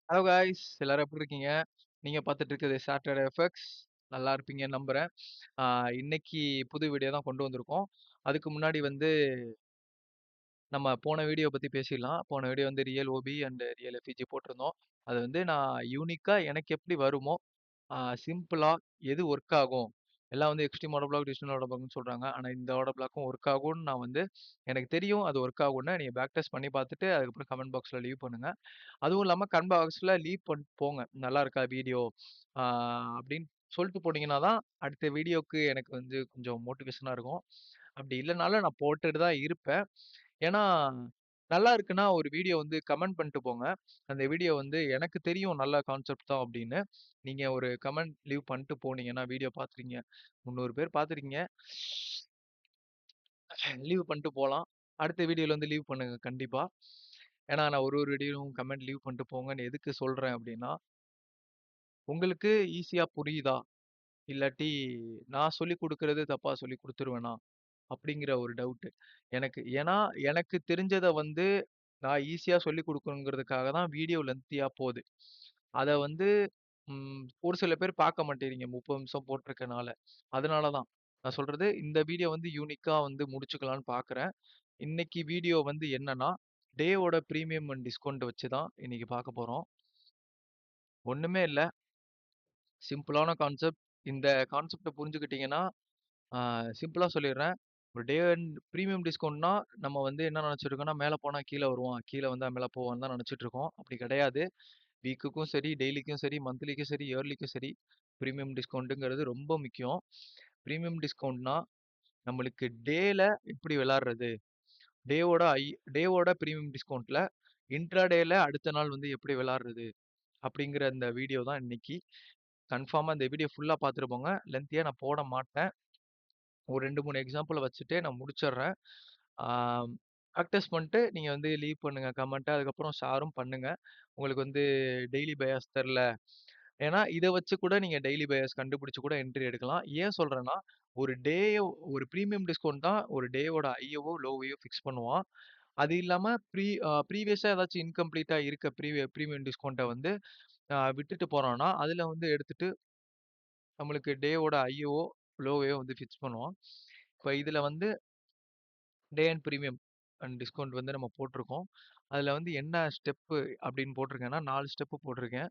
Hello guys, எல்லாரும் எப்படி இருக்கீங்க? நீங்க பார்த்துட்டு இருக்கிறது சாட்டர்டே எஃபெக்ட்ஸ். நல்லா இருப்பீங்கன்னு நம்புறேன். இன்னைக்கு புது வீடியோ தான் கொண்டு வந்திருக்கோம். அதுக்கு முன்னாடி வந்து நம்ம போன வீடியோ பத்தி பேசிடலாம். போன வீடியோ வந்து real OP and real FEG போட்டிருந்தோம். அது வந்து நான் யூனிக்கா எனக்கு எப்படி வருமோ, சிம்பிளா எது ஒர்க் ஆகும். எல்லாம் வந்து எக்ஸ்ட்ரீம் ஆடோ பிளாக், டிஜிட்டல் ஆடோ பிளாக்னு சொல்றாங்க. ஆனா இந்த ஆடோ பிளாக்கும் ஒர்க் ஆகும்னு நான் வந்து எனக்கு தெரியும் அது ஒர்க் ஆகும்னு. நீங்க பேக் டெஸ்ட் பண்ணி பார்த்துட்டு அதுக்கப்புறம் கமெண்ட் பாக்ஸ்ல லீவ் பண்ணுங்க. அதுவும் இல்லாம கமெண்ட் பாக்ஸ்ல லீவ் பண்ணிட்டு போங்க. நல்லா இருக்கா வீடியோ அப்படின்னு சொல்லிட்டு போனீங்கன்னா தான் அடுத்த வீடியோக்கு எனக்கு வந்து கொஞ்சம் மோட்டிவேஷனா இருக்கும். அப்படி இல்லைனாலும் நான் போட்டுட்டு தான் இருப்பேன். ஏன்னா நல்லா இருக்குன்னா ஒரு வீடியோ வந்து கமெண்ட் பண்ணிட்டு போங்க. அந்த வீடியோ வந்து எனக்கு தெரியும் நல்ல கான்செப்ட் தான் அப்படின்னு. நீங்க ஒரு கமெண்ட் லீவ் பண்ணிட்டு போனீங்கன்னா வீடியோ பார்த்துருக்கீங்க. 300 பேர் பார்த்துருக்கீங்க. லீவ் பண்ணிட்டு போலாம். அடுத்த வீடியோல வந்து லீவ் பண்ணுங்க கண்டிப்பா. ஏன்னா நான் ஒரு ஒரு வீடியோவும் கமெண்ட் லீவ் பண்ணிட்டு போங்கன்னு எதுக்கு சொல்றேன் அப்படின்னா, உங்களுக்கு ஈஸியா புரியுதா? இல்லாட்டி நான் சொல்லிக் குடுக்குறது தப்பா சொல்லிக் குடுத்துருவேனா? அப்படிங்கிற ஒரு டவுட்டு. எனக்கு. ஏன்னா, எனக்கு தெரிஞ்சத வந்து நான் ஈஸியா சொல்லிக் குடுக்கணுங்கிறதுக்காக தான் வீடியோ லென்த்தியா போது. அத வந்து ஒரு சில பேர் பார்க்க மாட்டேங்கிறீங்க 30 நிமிஷம் போட்டிருக்கனால. அதனால தான். நான் சொல்றது இந்த வீடியோ வந்து யூனிக்கா வந்து முடிச்சுக்கலான்னு பார்க்குறேன். இன்னைக்கு வீடியோ வந்து என்னன்னா, டேவோட பிரீமியம் அண்ட் டிஸ்கவுண்ட் வச்சு தான் இன்னைக்கு பார்க்க போறோம். ஒண்ணுமே இல்ல. சிம்பிளான கான்செப்ட். இந்த கான்செப்ட்ட புரிஞ்சுக்கிட்டீங்கன்னா, சிம்பிளா சொல்லிடுறேன். ஒரு டே அண்ட் பிரீமியம் டிஸ்கவுண்ட்னா, நம்ம வந்து என்ன நெனச்சிருக்கோம்னா, மேல போனா கீழ வருவான். கீழ வந்தா மேல போவான்னு தான் நெனச்சிட்டு இருக்கோம். அப்படி கிடையாது. வீக்குக்கும் சரி, டெய்லிக்கும் சரி, மந்த்லிக்கும் சரி, இயர்லிக்கும் சரி, பிரீமியம் டிஸ்கவுண்ட்ங்கிறது ரொம்ப முக்கியம். பிரீமியம் டிஸ்கவுண்ட்னா, நம்மளுக்கு டேல எப்படி விளையாடுறது? டேவோட ஐ டேவோட பிரீமியம் டிஸ்கவுண்ட்ல இன்ட்ராடேல அடுத்த நாள் வந்து எப்படி விளையாடுறது? அப்படிங்கிற இந்த வீடியோ தான் இன்னைக்கு. கன்ஃபார்மா இந்த வீடியோ ஃபுல்லா பார்த்துட்டு போங்க. லென்த்தியா நான் போட மாட்டேன். ஒரு 2, 3 எக்ஸாம்பிள வச்சுட்டு நான் முடிச்சிடுறேன். பேக் டெஸ்ட் பண்ணிட்டு நீங்க வந்து லீவ் பண்ணுங்க கமெண்ட்ட. அதுக்கப்புறம் ஷேரும் பண்ணுங்க. உங்களுக்கு வந்து டெய்லி பயாஸ் தெர்ல. ஏன்னா இத வச்சு கூட நீங்க டெய்லி பயாஸ் கண்டுபிடிச்சு கூட என்ட்ரி எடுக்கலாம். ஏன் சொல்றேன்னா, ஒரு டே ஒரு பிரீமியம் டிஸ்கவுண்ட் தான் ஒரு டேவோட ஹையவோ, லோவையோ ஃபிக்ஸ் பண்ணுவான். அது இல்லாம ப்ரீவியஸா ஏதாச்சும் இன்கம்ப்ளீட்டா இருக்க பிரீமியம் டிஸ்கவுண்ட்ட வந்து விட்டுட்டு போறான்னா, அதுல வந்து எடுத்துட்டு நம்மளுக்கு டேவோட ஹையவோ, லோவையோ வந்து ஃபிக்ஸ் பண்ணுவான். இப்ப இதுல வந்து day and premium and discount வந்து நம்ம போட்டிருக்கோம். அதுல வந்து என்ன ஸ்டெப்பு அப்படின்னு போட்டிருக்கேன்னா, 4 ஸ்டெப்பு போட்டிருக்கேன்.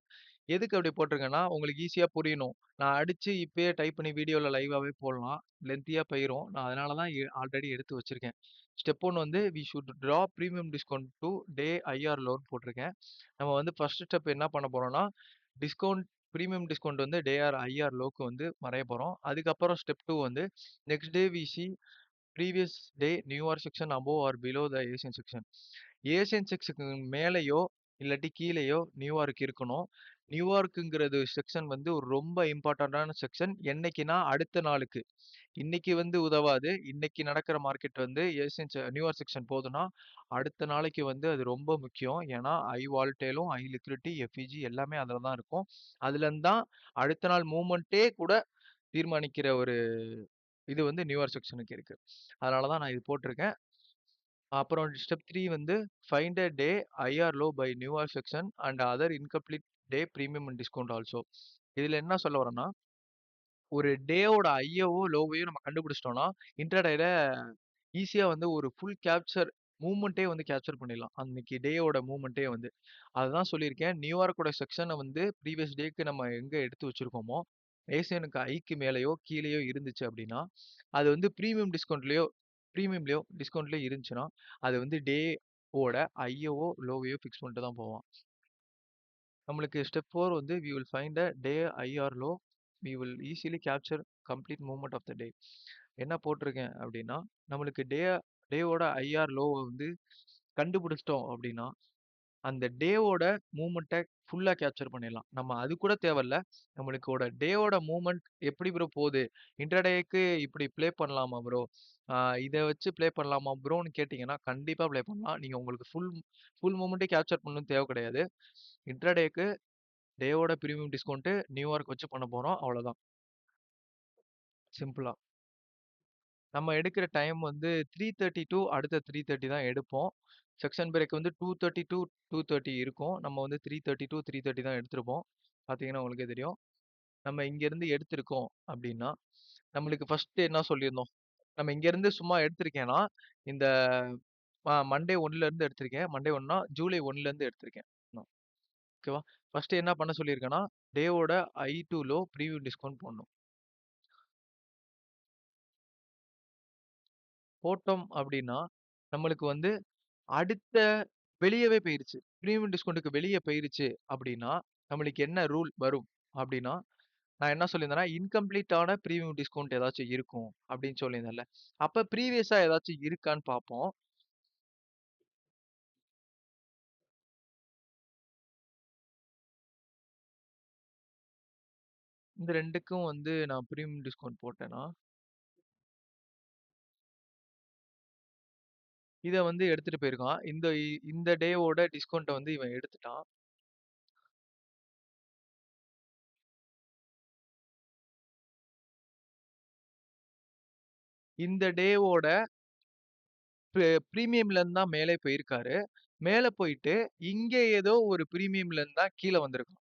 எதுக்கு அப்படி போட்டிருக்கேன்னா, உங்களுக்கு ஈஸியா புரியணும். நான் அடிச்சு இப்பயே டைப் பண்ணி வீடியோல லைவாவே போடலாம். லென்த்தியா போயிரும். நான் அதனால தான் ஆல்ரெடி எடுத்து வச்சிருக்கேன். ஸ்டெப் 1 வந்து we should draw premium discount to day IR லோன்னு போட்டிருக்கேன். நம்ம வந்து ஃபர்ஸ்ட் ஸ்டெப் என்ன பண்ண போறோம்னா, டிஸ்கவுண்ட் பிரீமியம் டிஸ்கவுண்ட் வந்து டே ஆர் ஐஆர் லோக்கு வந்து வரைய போறோம். அதுக்கப்புறம் ஸ்டெப் 2 வந்து next day we see previous day New York section above or below the Asian section. ஏசியன் செக்ஷனுக்கு மேலேயோ இல்லாட்டி கீழேயோ நியூயார்க் இருக்கணும். நியூயார்க்குங்கிறது செக்ஷன் வந்து ஒரு ரொம்ப இம்பார்ட்டன்டான செக்ஷன். என்னைக்குன்னா அடுத்த நாளுக்கு. இன்னைக்கு வந்து உதவாது. இன்னைக்கு நடக்கிற மார்க்கெட் வந்து நியூயார்க் செக்ஷன் போகுதுன்னா, அடுத்த நாளைக்கு வந்து அது ரொம்ப முக்கியம். ஏன்னா ஐ வால்டேலும், ஐ லிக்விடிட்டி, எஃப்இஜி எல்லாமே அதுல தான் இருக்கும். அதுலருந்து தான் அடுத்த நாள் மூவ்மெண்ட்டே கூட தீர்மானிக்கிற ஒரு இது வந்து நியூயார்க் செக்ஷனுக்கு இருக்கு. அதனால தான் நான் இது போட்டிருக்கேன். அப்புறம் ஸ்டெப் 3 வந்து find a day I R low by New York section and other incomplete day premium and discount also. இதுல என்ன சொல்ல வரேன்னா, ஒரு டேவோட ஹையவோ, லோவையோ நம்ம கண்டுபிடிச்சிட்டோம்னா, இன்ட்ராடேல ஈஸியா வந்து ஒரு ஃபுல் கேப்சர் மூவ்மெண்ட்டே வந்து கேப்சர் பண்ணிடலாம். அன்னைக்கு டேயோட மூவ்மெண்ட்டே வந்து. அதுதான் சொல்லியிருக்கேன். நியூயார்க்கோட செக்ஷன வந்து ப்ரீவியஸ் டேக்கு நம்ம எங்க எடுத்து வச்சிருக்கோமோ, ஏசியனுக்கு ஐக்கு மேலேயோ, கீழேயோ இருந்துச்சு அப்படின்னா, அது வந்து பிரீமியம்லயோ, டிஸ்கவுண்ட்லயோ இருந்துச்சுன்னா, அது வந்து டேவோட ஹையவோ, லோவையோ ஃபிக்ஸ் பண்ணிட்டு தான் போவான். நம்மளுக்கு ஸ்டெப் 4 வந்து we will find a day high or low. We will easily capture complete movement of the day. என்ன போட்டிருக்கேன் அப்படின்னா, நம்மளுக்கு டேவோட ஹை ஆர் லோவ வந்து கண்டுபிடிச்சிட்டோம் அப்படின்னா, அந்த டேவோட மூவ்மெண்ட்ட ஃபுல்லா கேப்சர் பண்ணிடலாம். நம்ம அது கூட தேவையில்ல. நம்மளுக்கோட டேவோட மூவ்மெண்ட் எப்படி ப்ரோ போகுது? இன்ட்ராடேக்கு இப்படி ப்ளே பண்ணலாமா ப்ரோ? ஆ இத வச்சு ப்ளே பண்ணலாமா ப்ரோன்னு கேட்டீங்கன்னா, கண்டிப்பா ப்ளே பண்ணலாம். நீங்க உங்களுக்கு ஃபுல் மூவ்மெண்ட்டே கேப்சர் பண்ணணும்னு தேவை கிடையாது. இன்ட்ராடேக்கு டேவோட பிரீமியம் டிஸ்கவுண்ட் நியூயார்க் வச்சு பண்ண போறோம். அவ்வளவுதான். சிம்பிளா. நம்ம எடுக்கிற டைம் வந்து 3:30 டூ அடுத்த 3:30 தான் எடுப்போம். செக்ஷன் பிரேக் வந்து 2:30 டூ 2:30 இருக்கும். நம்ம வந்து 3:30 டூ 3:30 தான் எடுத்திருப்போம். பார்த்தீங்கன்னா உங்களுக்கே தெரியும். நம்ம இங்கேருந்து எடுத்திருக்கோம் அப்படின்னா, நம்மளுக்கு ஃபர்ஸ்ட் என்ன சொல்லியிருந்தோம்? நம்ம இங்கேருந்து சும்மா எடுத்திருக்கேன்னா, இந்த மண்டே 1லேருந்து எடுத்திருக்கேன். மண்டே 1னா ஜூலை 1லேருந்து எடுத்திருக்கேன். ஓகேவா? ஃபர்ஸ்ட் என்ன பண்ண சொல்லியிருக்கேன்னா, டேவோட high to low preview discount போடணும். போட்டோம் அப்படின்னா, நம்மளுக்கு வந்து அடுத்த வெளியவே போயிருச்சு. பிரீமியம் டிஸ்கவுண்ட்க்கு வெளிய போயிருச்சு அப்படின்னா, நம்மளுக்கு என்ன ரூல் வரும் அப்படின்னா, நான் என்ன சொல்லியிருந்தேன்னா, இன்கம்ப்ளீட்டான பிரீமியம் டிஸ்கவுண்ட் ஏதாச்சும் இருக்கும் அப்படின்னு சொல்லியிருந்தேன்ல. அப்ப ப்ரீவியஸா ஏதாச்சும் இருக்கான்னு பார்ப்போம். இந்த 2க்கும் வந்து நான் பிரீமியம் டிஸ்கவுண்ட் போட்டேன்னா, இத வந்து எடுத்துட்டு போயிருக்கான். இந்த டேவோட டிஸ்கவுண்ட்ட வந்து இவன் எடுத்துட்டான். இந்த டேவோட பிரீமியம்ல இருந்து தான் மேலே போயிருக்காரு. மேல போயிட்டு, இங்க ஏதோ ஒரு பிரீமியம்ல இருந்து தான் கீழ வந்திருக்கான்.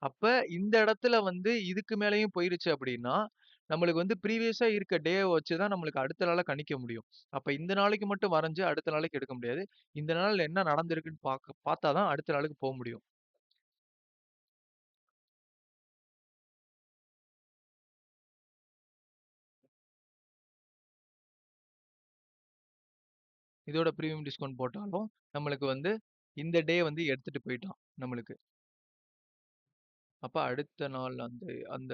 அப்ப இந்த இடத்துல வந்து இதுக்கு மேலயும் போயிருச்சு அப்படின்னா, நம்மளுக்கு வந்து ப்ரீவியஸா இருக்க டேவ வச்சு தான் நம்மளுக்கு அடுத்த நாள கணிக்க முடியும். அப்ப இந்த நாளைக்கு மட்டும் வரைஞ்சு அடுத்த நாளைக்கு எடுக்க முடியாது. இந்த நாள்ல என்ன நடந்திருக்குன்னு பார்த்தா தான் அடுத்த நாளுக்கு போ முடியும். இதோட பிரீமியம் டிஸ்கவுண்ட் போட்டாலும், நம்மளுக்கு வந்து இந்த டே வந்து எடுத்துட்டு போயிட்டான் நம்மளுக்கு. அப்ப அடுத்த நாள் அந்த அந்த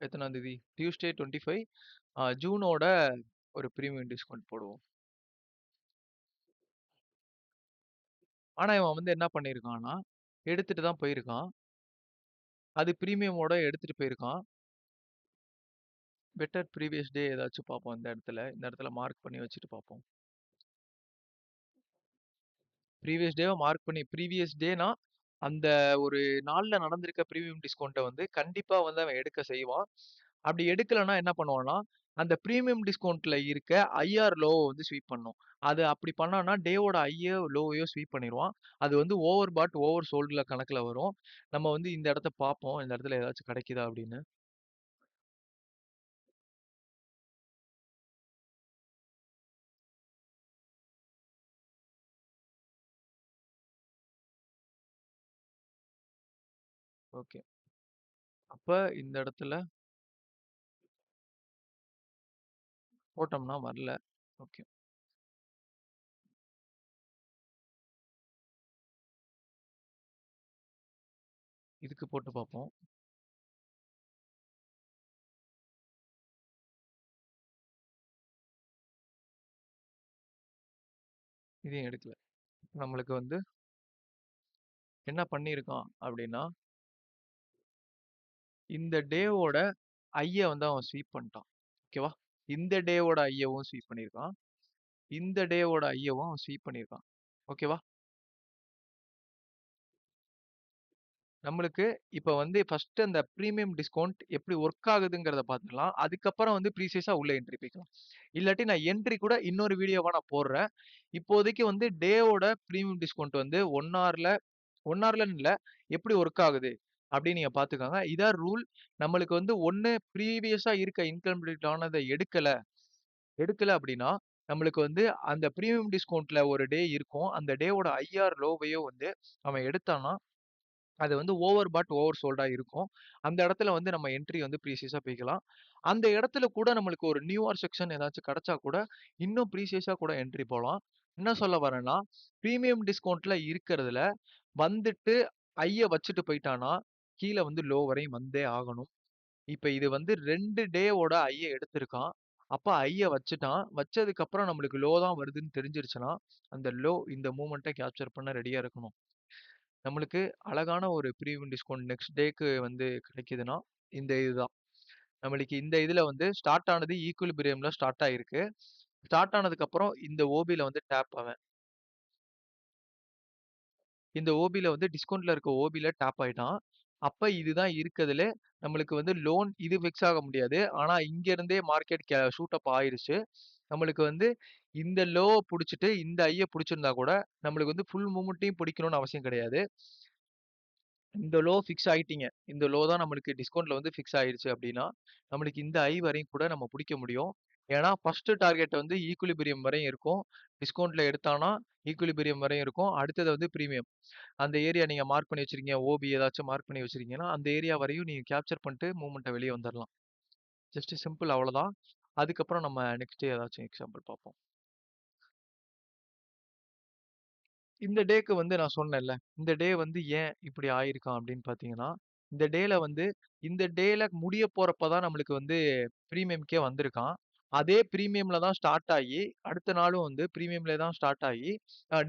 எத்தனாம் தேதி? டியூஸ்டே 25 ஜூனோட ஒரு பிரீமியம் டிஸ்கவுண்ட் போடுவோம். ஆனா, இவன் வந்து என்ன பண்ணியிருக்கான்னா, எடுத்துட்டு தான் போயிருக்கான். அது பிரீமியமோட எடுத்துட்டு போயிருக்கான். பெட்டர் ப்ரீவியஸ் டே ஏதாச்சும் பார்ப்போம் இந்த இடத்துல. இந்த இடத்துல மார்க் பண்ணி வச்சுட்டு பார்ப்போம். ப்ரீவியஸ் டேவ மார்க் பண்ணி ப்ரீவியஸ் டேனா, அந்த ஒரு நாள்ல நடந்திருக்க பிரீமியம் டிஸ்கவுண்ட்ட வந்து கண்டிப்பா வந்து அவன் எடுக்க செய்வான். அப்படி எடுக்கலன்னா என்ன பண்ணுவான்னா, அந்த பிரீமியம் டிஸ்கவுண்ட்ல இருக்க ஐஆர் லோவ வந்து ஸ்வீப் பண்ணணும். அது அப்படி பண்ணான்னா, டேவோட ஹையோ, லோவையோ ஸ்வீப் பண்ணிருவான். அது வந்து ஓவர் பாட், ஓவர் சோல்டுல கணக்குல வரும். நம்ம வந்து இந்த இடத்த பார்ப்போம். இந்த இடத்துல ஏதாச்சும் கிடைக்குதா அப்படின்னு. ஓகே. அப்ப இந்த இடத்துல போட்டோம்னா வரல. ஓகே. இதுக்கு போட்டு பார்ப்போம். இதையும் எடுக்கல. நம்மளுக்கு வந்து என்ன பண்ணியிருக்கான் அப்படின்னா, இந்த டேவோட ஐய வந்து அவன் ஸ்வீப் பண்ணிட்டான். ஓகேவா? இந்த டேவோட ஐயவும் ஸ்வீப் பண்ணியிருக்கான். இந்த டேவோட ஐயவும் அவன் ஸ்வீப் பண்ணியிருக்கான். ஓகேவா? நம்மளுக்கு இப்ப வந்து ஃபர்ஸ்ட் அந்த பிரீமியம் டிஸ்கவுண்ட் எப்படி ஒர்க் ஆகுதுங்கிறத பார்த்துக்கலாம். அதுக்கப்புறம் வந்து ப்ரீசியஸா உள்ள என்ட்ரி போய்க்கலாம். இல்லாட்டி நான் என்ட்ரி கூட இன்னொரு வீடியோவா நான் போடுறேன். இப்போதைக்கு வந்து டேவோட பிரீமியம் டிஸ்கவுண்ட் வந்து 1 ஹார்ல 1 ஹார்லன்னு இல்ல. எப்படி ஒர்க் ஆகுது அப்படின்னு நீங்க பார்த்துக்கோங்க. இதான் ரூல். நம்மளுக்கு வந்து ஒண்ணு ப்ரீவியஸா இருக்க இன்கம்ப்ளீட் ஆனத எடுக்கல எடுக்கல அப்படின்னா, நம்மளுக்கு வந்து அந்த பிரீமியம் டிஸ்கவுண்ட்ல ஒரு டே இருக்கும். அந்த டேவோட ஐஆர் லோவையோ வந்து அவன் எடுத்தான்னா, அது வந்து ஓவர் பாட், ஓவர் சோல்டா இருக்கும். அந்த இடத்துல வந்து நம்ம என்ட்ரி வந்து ப்ரீசியஸா போய்க்கலாம். அந்த இடத்துல கூட நம்மளுக்கு ஒரு நியூயர் செக்ஷன் ஏதாச்சும் கிடைச்சா கூட, இன்னும் ப்ரீசியஸா கூட என்ட்ரி போலாம். என்ன சொல்ல வரேன்னா, பிரீமியம் டிஸ்கவுண்ட்ல இருக்கிறதுல வந்துட்டு ஐய வச்சுட்டு போயிட்டான்னா, கீழ வந்து லோ வரையும் வந்தே ஆகணும். இப்ப இது வந்து 2 டேவோட ஐய எடுத்திருக்கான். அப்ப ஐய வச்சுட்டான். வச்சதுக்கு அப்புறம் நம்மளுக்கு லோ தான் வருதுன்னு தெரிஞ்சிருச்சுன்னா, அந்த லோ இந்த மூவ்மெண்ட்ட கேப்சர் பண்ண ரெடியா இருக்கணும். நம்மளுக்கு அழகான ஒரு பிரீமியம் டிஸ்கவுண்ட் நெக்ஸ்ட் டேக்கு வந்து கிடைக்குதுன்னா, இந்த இதுதான். நம்மளுக்கு இந்த இதுல வந்து ஸ்டார்ட் ஆனது ஈக்குலிபிரியம்ல ஸ்டார்ட் ஆயிருக்கு. ஸ்டார்ட் ஆனதுக்கு அப்புறம் இந்த ஓபில வந்து டேப் அவன். இந்த ஓபில வந்து டிஸ்கவுண்ட்ல இருக்க ஓபில டேப் ஆயிட்டான். அப்ப இதுதான் இருக்கதுலே நம்மளுக்கு வந்து லோன் இது ஃபிக்ஸ் ஆக முடியாது. ஆனா இங்க இருந்தே மார்க்கெட் ஷூட் அப் ஆயிருச்சு. நம்மளுக்கு வந்து இந்த லோவ புடிச்சுட்டு, இந்த ஹைய புடிச்சிருந்தா கூட, நம்மளுக்கு வந்து ஃபுல் மூவ்மெண்ட்டையும் பிடிக்கணும்னு அவசியம் கிடையாது. இந்த லோ ஃபிக்ஸ் ஆயிட்டீங்க. இந்த லோ தான் நம்மளுக்கு டிஸ்கவுண்ட்ல வந்து ஃபிக்ஸ் ஆயிருச்சு அப்டின்னா, நம்மளுக்கு இந்த ஹை வரையும் கூட நம்ம புடிக்க முடியும். ஏன்னா, ஃபர்ஸ்ட் டார்கெட் வந்து ஈக்விலிபிரியம் வரையும் இருக்கும். டிஸ்கவுண்ட்ல எடுத்தானா, ஈக்விலிபிரியம் வரையும் இருக்கும். அடுத்தது வந்து பிரீமியம். அந்த ஏரியா நீங்க மார்க் பண்ணி வச்சிருக்கீங்க. ஓபி ஏதாச்சும் மார்க் பண்ணி வச்சிருக்கீங்கன்னா, அந்த ஏரியா வரையும் நீங்க கேப்சர் பண்ணிட்டு மூவ்மெண்ட்ட வெளிய வந்துரலாம். ஜஸ்ட் சிம்பிள் அவ்வளோதான். அதுக்கப்புறம் நம்ம நெக்ஸ்ட் ஏதாச்சும் எக்ஸாம்பிள் பார்ப்போம். இந்த டேக்கு வந்து நான் சொன்னேன்ல. இந்த டே வந்து ஏன் இப்படி ஆயிருக்கான் அப்படின்னு பார்த்தீங்கன்னா, இந்த டேல வந்து இந்த டேல முடிய போறப்ப தான் நம்மளுக்கு வந்து பிரீமியம்க்கே வந்திருக்கான். அதே பிரீமியம்ல தான் ஸ்டார்ட் ஆகி, அடுத்த நாளும் வந்து பிரீமியம்ல தான் ஸ்டார்ட் ஆகி,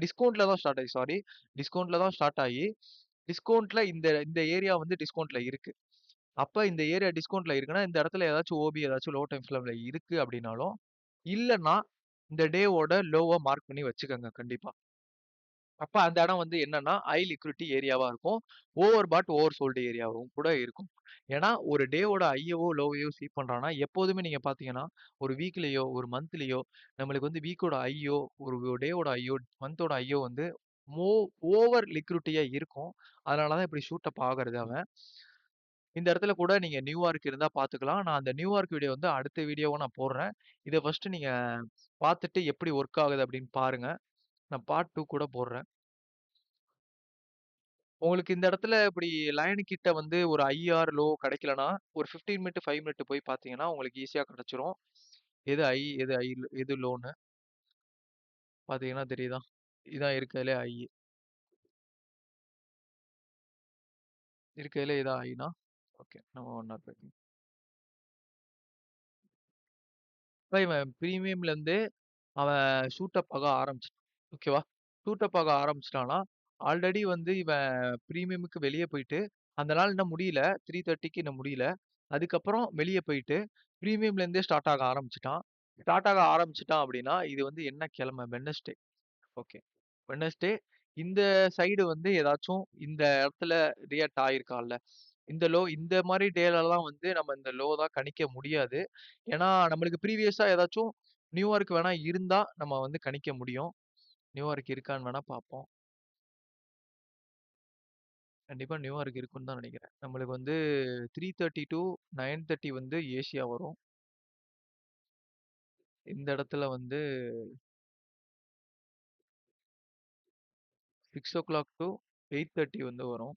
டிஸ்கவுண்ட்ல தான் ஸ்டார்ட் ஆகி சாரி. டிஸ்கவுண்ட்ல தான் ஸ்டார்ட் ஆகி, டிஸ்கவுண்ட்ல இந்த இந்த ஏரியா வந்து டிஸ்கவுண்ட்ல இருக்கு. அப்ப இந்த ஏரியா டிஸ்கவுண்ட்ல இருக்குன்னா, இந்த இடத்துல ஏதாச்சும் ஓபி ஏதாச்சும் லோ டைம் ஃப்ரேம்ல இருக்கு அப்படின்னாலும், இல்லன்னா இந்த டேவோட லோவ மார்க் பண்ணி வச்சுக்கங்க கண்டிப்பா. அப்ப அந்த இடம் வந்து என்னன்னா, ஹை லிக்விடிட்டி ஏரியாவா இருக்கும். ஓவர் பாட், ஓவர் சோல்டு ஏரியாவும் கூட இருக்கும். ஏன்னா, ஒரு டேவோட ஹையவோ, லோவையோ ஸ்வீப் பண்றான்னா, எப்போதுமே நீங்க பார்த்தீங்கன்னா, ஒரு வீக்லயோ, ஒரு மந்த்லயோ நம்மளுக்கு வந்து வீக்கோட ஹையோ, ஒரு டேவோட ஹையோ, மந்தோட ஹையோ வந்து மோ ஓவர் லிக்விடிட்டியா இருக்கும். அதனால தான் இப்படி ஷூட் அப் ஆகுறது அவன். இந்த இடத்துல கூட நீங்க நியூயார்க் இருந்தா பார்த்துக்கலாம். நான் அந்த நியூயார்க் வீடியோ வந்து அடுத்த வீடியோவா நான் போடுறேன். இத ஃபர்ஸ்ட் நீங்க பார்த்துட்டு எப்படி ஒர்க் ஆகுது அப்படின்னு பாருங்க. நான் பார்ட் 2 கூட போடுறேன். உங்களுக்கு இந்த இடத்துல இப்படி லைன் கிட்ட வந்து ஒரு ஐஆர் லோ கிடைக்கலனா, ஒரு 15 மினிட், 5 மினிட் போய் பார்த்தீங்கன்னா, உங்களுக்கு ஈஸியா கிடைச்சிரும். எது ஹை, எது ஹை, எது லோன்னு பார்த்தீங்கன்னா தெரியுதா? இதான் இருக்கறதுலே ஹை. இருக்கறதுலே இதான் ஹைனா? ஓகே. நம்ம ஒன் ஹவர் போய் இப்ப இவன் பிரீமியம்ல இருந்து அவன் ஷூட் அப் ஆக ஆரம்பிச்சுட்டான். ஓகேவா? ஷூட் அப் ஆக ஆரம்பிச்சுட்டான்னா, ஆல்ரெடி வந்து இவன் பிரீமியமுக்கு வெளிய போயிட்டு, அந்த நாள் இன்னும் முடியல. 3:30க்கு இன்னும் முடியல. அதுக்கப்புறம் வெளிய போயிட்டு, பிரீமியம்ல இருந்தே ஸ்டார்ட் ஆக ஆரம்பிச்சுட்டான். ஸ்டார்ட் ஆக ஆரம்பிச்சுட்டான் அப்படின்னா, இது வந்து என்ன கிழமை? வெட்னஸ்டே. ஓகே. வெட்னஸ்டே இந்த சைடு வந்து ஏதாச்சும் இந்த இடத்துல ரியாக்ட் ஆயிருக்கான்ல. இந்த மாரி டேலலாம் வந்து நம்ம இந்த லோ தான் கணிக்க முடியாது. ஏன்னா, நம்மளுக்கு ப்ரீவியஸா ஏதாச்சும் நியூயார்க் வேணா இருந்தா நம்ம வந்து கணிக்க முடியும். நியூயார்க் இருக்கான்னு வேணா பார்ப்போம். கண்டிப்பா நியூயார்க் இருக்குன்னு தான் நினைக்கிறேன். நம்மளுக்கு வந்து 3:30 டூ 9:30 வந்து ஏசியா வரும். இந்த இடத்துல வந்து 6:00 டூ 8:30 வந்து வரும்.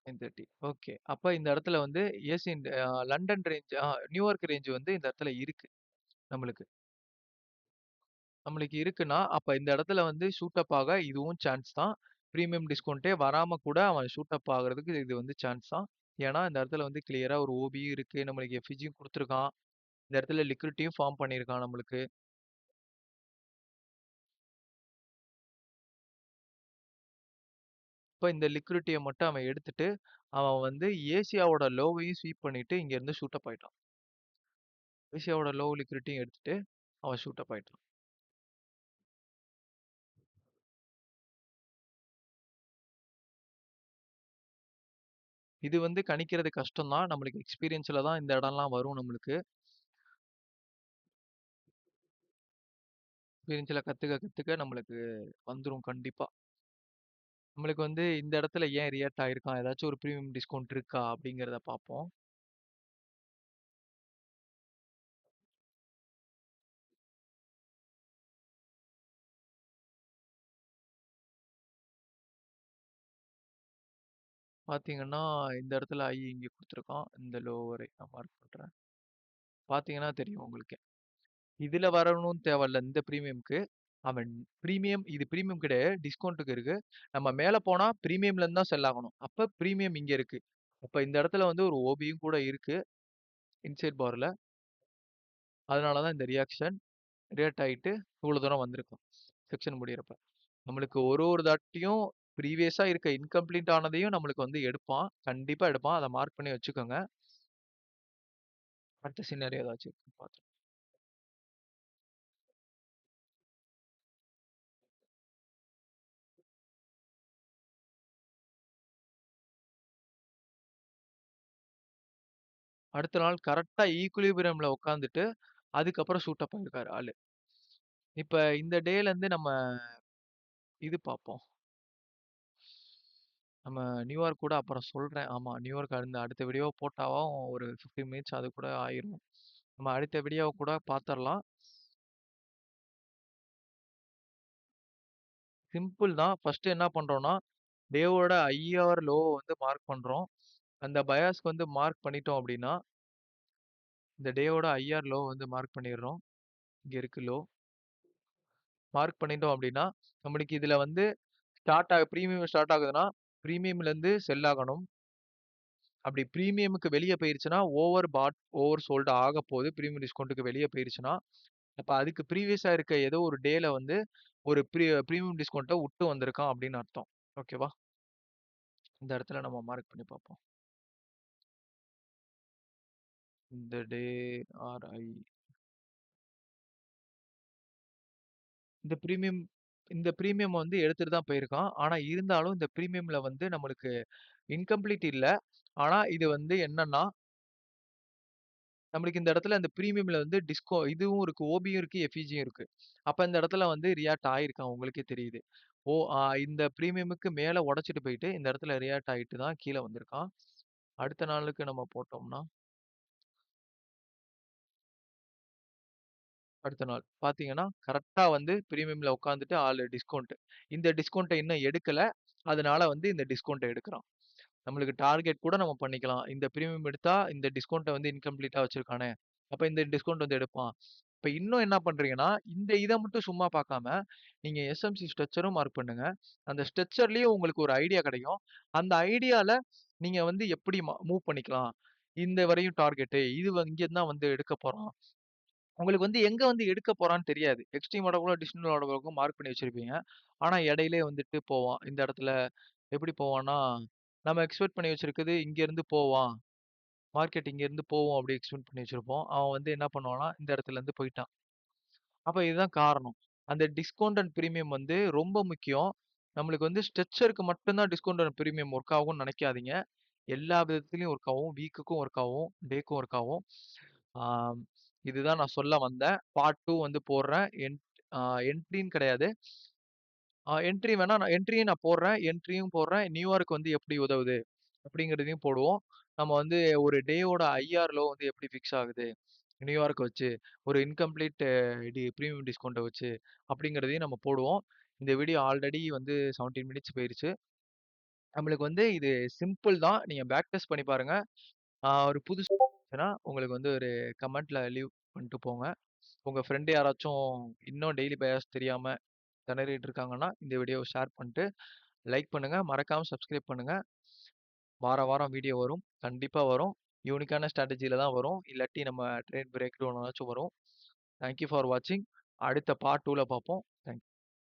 9:30 ஓகே. அப்ப இந்த இடத்துல வந்து Asian London range New York range வந்து இந்த இடத்துல இருக்கு நம்மளுக்கு. நம்மளுக்கு இருக்குன்னா, அப்ப இந்த இடத்துல வந்து ஷூட் அப் ஆக இதுவும் சான்ஸ் தான். பிரீமியம் டிஸ்கவுண்ட்டே வராம கூட அவன் ஷூட் அப் ஆகுறதுக்கு இது வந்து சான்ஸ் தான். ஏன்னா, இந்த இடத்துல வந்து கிளியரா ஒரு ஓபியும் இருக்கு. நம்மளுக்கு எஃப்இஜியும் குடுத்துருக்கான். இந்த இடத்துல லிக்விடிட்டியும் ஃபார்ம் பண்ணியிருக்கான் நம்மளுக்கு. இப்ப இந்த லிக்விடிட்டிய மட்டும் அவன் எடுத்துட்டு, அவன் வந்து ஏசியாவோட லோவையும் ஸ்வீப் பண்ணிட்டு இங்க இருந்து ஷூட் அப் ஆயிட்டான். ஏசியாவோட லோ லிக்விடிட்டியும் எடுத்துட்டு அவன் ஷூட் அப் ஆயிட்டான். இது வந்து கணிக்கிறது கஷ்டம் தான். நம்மளுக்கு எக்ஸ்பீரியன்ஸ்ல தான் இந்த இடம்லாம் வரும் நம்மளுக்கு. எக்ஸ்பீரியன்ஸ்ல கத்துக்க கத்துக்க நம்மளுக்கு வந்துரும் கண்டிப்பா. நம்மளுக்கு வந்து இந்த இடத்துல ஏன் ரியாக்ட் ஆயிருக்கான்? ஏதாச்சும் ஒரு பிரீமியம் டிஸ்கவுண்ட் இருக்கா? அப்படிங்கிறத பார்ப்போம். பார்த்தீங்கன்னா, இந்த இடத்துல ஐ இங்க குடுத்துருக்கான். இந்த லோ வரை நான் மார்க் பண்றேன். பார்த்தீங்கன்னா தெரியும் உங்களுக்கு. இதுல வரணும்னு தேவையில்ல இந்த பிரீமியம்க்கு. அவன் இது பிரீமியம் கிடையாது. டிஸ்கவுண்ட்க்கு இருக்கு. நம்ம மேல போனா பிரீமியம்ல இருந்து தான் செல் ஆகணும். அப்ப பிரீமியம் இங்க இருக்கு. அப்ப இந்த இடத்துல வந்து ஒரு ஓபியும் கூட இருக்கு. இன்சைட் பார்ல. அதனால தான் இந்த ரியாக்ட் ஆயிட்டு இவ்வளவு தூரம் வந்திருக்கும். செக்ஷன் முடியறப்ப. நம்மளுக்கு ஒரு ஒரு தாட்டியும் ப்ரீவியஸா இருக்க இன்கம்ப்ளீட் ஆனதையும் நம்மளுக்கு வந்து எடுப்பான். கண்டிப்பா எடுப்பான். அத மார்க் பண்ணி வச்சுக்கோங்க. அடுத்த சினாரியோ ஏதாச்சும் இருக்குன்னு பார்த்துருவோம். அடுத்த நாள் கரெக்ட்டா ஈக்குலிபிரியம்ல உட்காந்துட்டு, அதுக்கப்புறம் ஷூட் அப் ஆயிருக்காரு ஆளு. இப்ப இந்த டேல இருந்து நம்ம இது பார்ப்போம். நம்ம நியூயார்க் கூட அப்புறம் சொல்றேன். ஆமா, நியூயார்க் அடுத்த வீடியோ போட்டாவும் ஒரு 15 மினிட்ஸ் அது கூட ஆயிரும். நம்ம அடுத்த வீடியோவ கூட பார்த்துரலாம். சிம்பிள் தான். ஃபர்ஸ்ட் என்ன பண்றோம்னா, டேவோட ஐஆர் லோ வந்து மார்க் பண்றோம். அந்த பயாஸ்க்கு வந்து மார்க் பண்ணிட்டோம் அப்படின்னா, இந்த டேவோட ஐஆர் லோ வந்து மார்க் பண்ணிடுறோம். இங்க இருக்கு லோ. மார்க் பண்ணிட்டோம் அப்படின்னா, நம்மளுக்கு இதுல வந்து பிரீமியம் ஸ்டார்ட் ஆகுதுன்னா, பிரீமியம்ல இருந்து செல் ஆகணும். அப்படி பிரீமியமுக்கு வெளிய போயிருச்சுன்னா, ஓவர் சோல்ட் ஆகப் போகுது. பிரீமியம் டிஸ்கவுண்ட்க்கு வெளிய போயிருச்சுன்னா, அப்ப அதுக்கு ப்ரீவியஸா இருக்க ஏதோ ஒரு டேல வந்து ஒரு பிரீமியம் டிஸ்கவுண்ட்ட உட்டு வந்திருக்கான் அப்படின்னு அர்த்தம். ஓகேவா? இந்த இடத்துல நம்ம மார்க் பண்ணி பார்ப்போம். இந்த டே ஆர்ஐ இந்த பிரீமியம் இந்த பிரீமியம் வந்து எடுத்துட்டு தான் போயிருக்கான். ஆனா இருந்தாலும் இந்த பிரீமியம்ல வந்து நம்மளுக்கு இன்கம்ப்ளீட் இல்ல. ஆனா இது வந்து என்னன்னா, நம்மளுக்கு இந்த இடத்துல இந்த பிரீமியம்ல வந்து இதுவும் இருக்கு. ஓபியும் இருக்கு, எஃப்இஜியும் இருக்கு. அப்ப இந்த இடத்துல வந்து ரியாக்ட் ஆயிருக்கான். உங்களுக்கே தெரியுது. இந்த பிரீமியமுக்கு மேல உடைச்சிட்டு போயிட்டு, இந்த இடத்துல ரியாக்ட் ஆயிட்டு தான் கீழ வந்திருக்கான். அடுத்த நாளுக்கு நம்ம போட்டோம்னா, அடுத்த நாள் பார்த்தீங்கன்னா, கரெக்ட்டா வந்து பிரீமியம்ல உட்காந்துட்டு டிஸ்கவுண்ட். இந்த டிஸ்கவுண்ட்ட இன்னும் எடுக்கல. அதனால வந்து இந்த டிஸ்கவுண்ட்ட எடுக்குறான். நம்மளுக்கு டார்கெட் கூட நம்ம பண்ணிக்கலாம். இந்த பிரீமியம் எடுத்தா இந்த டிஸ்கவுண்ட்ட வந்து இன்கம்ப்ளீட்டா வச்சிருக்கானே. அப்ப இந்த டிஸ்கவுண்ட் வந்து எடுப்பான். இப்ப இன்னும் என்ன பண்றீங்கன்னா, இத மட்டும் சும்மா பார்க்காம, நீங்க எஸ்எம்சி ஸ்ட்ரக்சரும் மார்க் பண்ணுங்க. அந்த ஸ்ட்ரக்சர்லயும் உங்களுக்கு ஒரு ஐடியா கிடைக்கும். அந்த ஐடியால நீங்க வந்து எப்படி மூவ் பண்ணிக்கலாம். இந்த வரையும் டார்கெட்டு. இங்க இருந்து தான் வந்து எடுக்க போறோம். உங்களுக்கு வந்து எங்க வந்து எடுக்க போறான்னு தெரியாது. எக்ஸ்ட்ரீம் ஆர்டருக்கும், டிஸ்டன்ட் ஆர்டருக்கும் மார்க் பண்ணி வச்சிருப்பீங்க. ஆனா இடையிலே வந்துட்டு போவான். இந்த இடத்துல எப்படி போவான்னா, நம்ம எக்ஸ்பெக்ட் பண்ணி வச்சிருக்குது இங்க இருந்து போவான். மார்க்கெட் இங்க இருந்து போவும் அப்படி எக்ஸ்பெக்ட் பண்ணி வச்சிருப்போம். அவன் வந்து என்ன பண்ணுவான்னா, இந்த இடத்துல இருந்து போயிட்டான். அப்ப இதுதான் காரணம். அந்த டிஸ்கவுண்ட் அண்ட் பிரீமியம் வந்து ரொம்ப முக்கியம். நம்மளுக்கு வந்து ஸ்ட்ரெச்சருக்கு மட்டும் தான் டிஸ்கவுண்ட் அண்ட் பிரீமியம் ஒர்க் ஆகும்னு நினைக்காதீங்க. எல்லா விதத்திலயும் ஒர்க் ஆகும். வீக்குக்கும் ஒர்க் ஆகும். டேக்கும் ஒர்க் ஆகும். ஆம், இதுதான் நான் சொல்ல வந்தேன். பார்ட் 2 வந்து போடுறேன். என்ட்ரின்னு கிடையாது. என்ட்ரியும் நான் போடுறேன். என்ட்ரியும் போடுறேன். நியூயார்க் வந்து எப்படி உதவுது? அப்படிங்கிறதையும் போடுவோம். நம்ம வந்து ஒரு டேவோட ஐஆர் லோ வந்து எப்படி ஃபிக்ஸ் ஆகுது? நியூயார்க் வச்சு, ஒரு இன்கம்ப்ளீட் பிரீமியம் டிஸ்கவுண்ட்ட வச்சு, அப்படிங்கிறதையும் நம்ம போடுவோம். இந்த வீடியோ ஆல்ரெடி வந்து 17 மினிட்ஸ் போயிருச்சு. நம்மளுக்கு வந்து இது சிம்பிள் தான். நீங்க பேக் டெஸ்ட் பண்ணி பாருங்க. ஒரு புதுசா இருந்துச்சுன்னா, உங்களுக்கு வந்து ஒரு கமெண்ட்ல லீவ் பண்ணிட்டு போங்க. உங்க ஃப்ரெண்ட் யாராச்சும் இன்னும் டெய்லி பயாஸ் தெரியாம திணறிட்டு இருக்காங்கன்னா, இந்த வீடியோவ ஷேர் பண்ணிட்டு, லைக் பண்ணுங்க. மறக்காம சப்ஸ்கிரைப் பண்ணுங்க. வாரம் வாரம் வீடியோ வரும். கண்டிப்பா வரும். யூனிக்கான ஸ்ட்ராட்டஜில தான் வரும். இல்லாட்டி நம்ம ட்ரேட் பிரேக் டவுன் ஆச்சும் வரும். தேங்க் யூ ஃபார் வாட்சிங். அடுத்த பார்ட் 2ல பார்ப்போம்.